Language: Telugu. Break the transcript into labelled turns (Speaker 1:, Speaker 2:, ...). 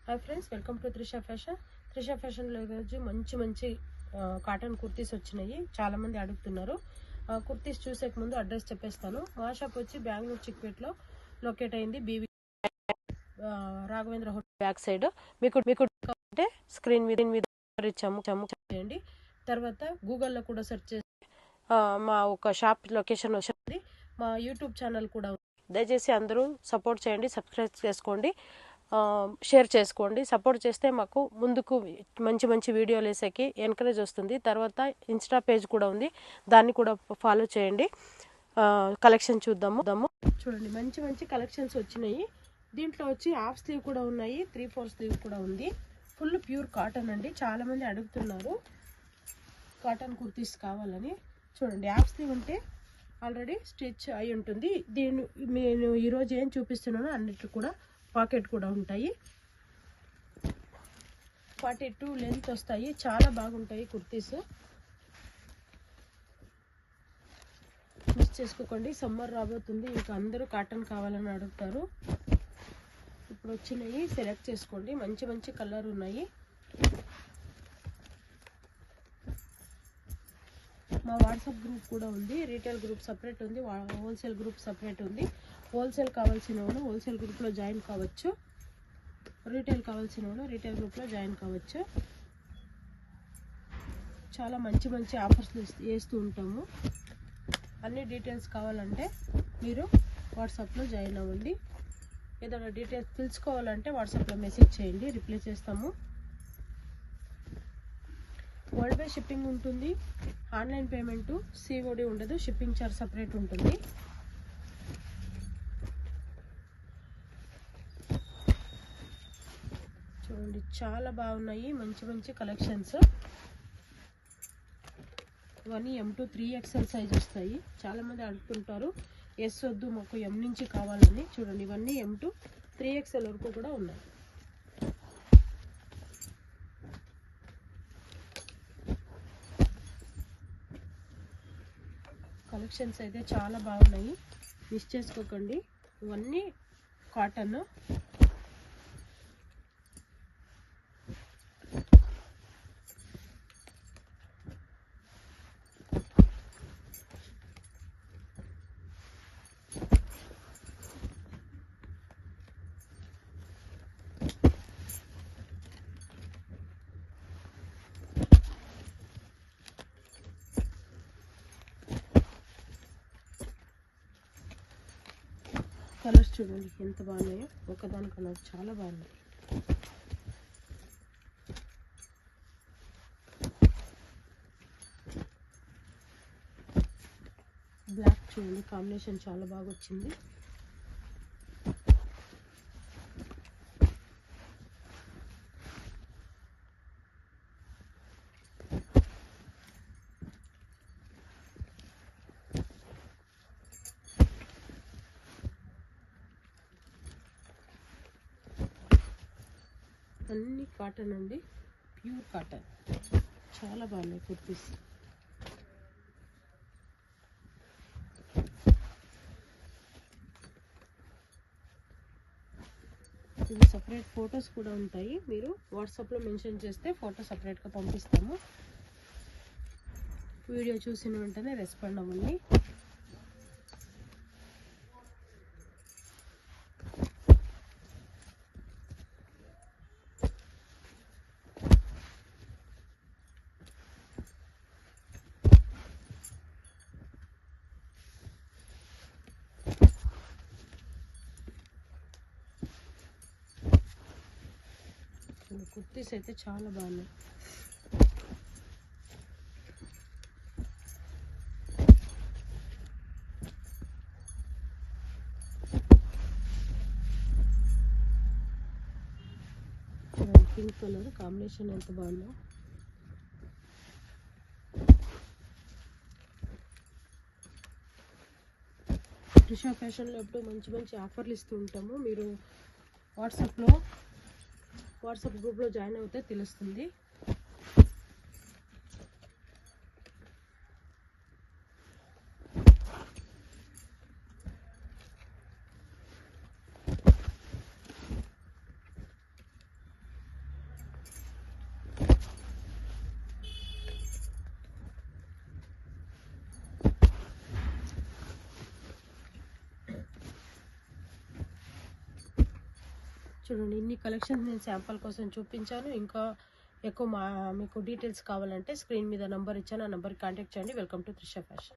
Speaker 1: Hi friends, welcome to Trisha fashion. Trisha ఫ్యాషన్లో ఈరోజు మంచి కాటన్ కుర్తీస్ వచ్చినాయి. చాలామంది అడుగుతున్నారు. కుర్తీస్ చూసే ముందు అడ్రస్ చెప్పేస్తాను. మా షాప్ వచ్చి బెంగళూరు చిక్పేట్లో లొకేట్ అయింది. BV Raghavendra hotel back side. మీకు అంటే స్క్రీన్ మీద ఇచ్చాము చేయండి. తర్వాత గూగుల్లో కూడా సెర్చ్ చేసి మా ఒక షాప్ లొకేషన్ వచ్చింది. మా యూట్యూబ్ ఛానల్ కూడా ఉంది. దయచేసి అందరూ సపోర్ట్ చేయండి, సబ్స్క్రైబ్ చేసుకోండి, షేర్ చేసుకోండి. సపోర్ట్ చేస్తే మాకు ముందుకు మంచి వీడియోలు వేసేకి ఎంకరేజ్ వస్తుంది. తర్వాత ఇన్స్టా పేజ్ కూడా ఉంది, దాన్ని కూడా ఫాలో చేయండి. కలెక్షన్ చూద్దాము. చూడండి, మంచి కలెక్షన్స్ వచ్చినాయి. దీంట్లో వచ్చి హాఫ్ స్లీవ్ కూడా ఉన్నాయి, 3/4 స్లీవ్ కూడా ఉంది. ఫుల్ ప్యూర్ కాటన్ అండి. చాలామంది అడుగుతున్నారు కాటన్ కుర్తీస్ కావాలని. చూడండి, హాఫ్ స్లీవ్ అంటే ఆల్రెడీ స్టిచ్ అయి ఉంటుంది. నేను ఈరోజు ఏం చూపిస్తున్నానో అన్నిటి కూడా పాకెట్ కూడా ఉంటాయి. 42 లెంత్ వస్తాయి. చాలా బాగుంటాయి కుర్తీస్. మిస్ చేసుకోకండి. సమ్మర్ రాబోతుంది, ఇంకా అందరూ కాటన్ కావాలని అడుగుతారు. ఇప్పుడు వచ్చినాయి, సెలెక్ట్ చేసుకోండి. మంచి కలర్ ఉన్నాయి. మా వాట్సాప్ గ్రూప్ కూడా ఉంది. రీటైల్ గ్రూప్ సపరేట్ ఉంది, హోల్సేల్ గ్రూప్ సపరేట్ ఉంది. హోల్సేల్ కావాల్సిన వాళ్ళు హోల్సేల్ గ్రూప్లో జాయిన్ కావచ్చు, రీటైల్ కావాల్సిన వాళ్ళు రీటైల్ గ్రూప్లో జాయిన్ కావచ్చు. చాలా మంచి ఆఫర్స్ వేస్తూ ఉంటాము. అన్ని డీటెయిల్స్ కావాలంటే మీరు వాట్సాప్లో జాయిన్ అవ్వండి. ఏదైనా డీటెయిల్స్ తెలుసుకోవాలంటే వాట్సాప్లో మెసేజ్ చేయండి, రిప్లై చేస్తాము. వరల్డ్ వైడ్ షిప్పింగ్ ఉంటుంది. ఆన్లైన్ పేమెంటు, సిఓడి ఉండదు. షిప్పింగ్ చార్జ్ సపరేట్ ఉంటుంది. చూడండి, చాలా బాగున్నాయి. మంచి కలెక్షన్స్. ఇవన్నీ M2 3XL సైజ్ వస్తాయి. చాలామంది అడుగుతుంటారు ఎస్ వద్దు, మాకు M నుంచి కావాలని. చూడండి, ఇవన్నీ M2 3XL వరకు కూడా ఉన్నాయి. కలెక్షన్స్ అయితే చాలా బాగున్నాయి, మిస్ చేసుకోకండి. ఇవన్నీ కాటన్. కలర్స్ చూడండి ఎంత బాగున్నాయో. ఒకదాని కలర్ చాలా బాగున్నాయి. బ్లాక్ చూడండి, కాంబినేషన్ చాలా బాగా వచ్చింది. అన్ని కాటన్ అండి, ప్యూర్ కాటన్. చాలా బాగున్నాయి కుర్తీస్. ఇవి సపరేట్ ఫొటోస్ కూడా ఉంటాయి. మీరు వాట్సాప్లో మెన్షన్ చేస్తే ఫోటో సపరేట్గా పంపిస్తాము. వీడియో చూసిన వెంటనే రెస్పాండ్ అవ్వండి. కుర్తీస్ అయితే చాలా బాగున్నాయి. పింక్ కలర్ కాంబినేషన్ ఎంత బాగుందో. త్రిషా ఫ్యాషన్లో ఎప్పుడు మంచి ఆఫర్లు ఇస్తూ ఉంటాము. మీరు వాట్సాప్ గ్రూప్లో జాయిన్ అవుతే తెలుస్తుంది. చూడండి ఇన్ని కలెక్షన్ నేను శాంపుల్ కోసం చూపించాను. ఇంకా ఎక్కువ మీకు డీటెయిల్స్ కావాలంటే స్క్రీన్ మీద నంబర్ ఇచ్చాను, ఆ నంబర్కి కాంటాక్ట్ చేయండి. Welcome to Trisha fashion.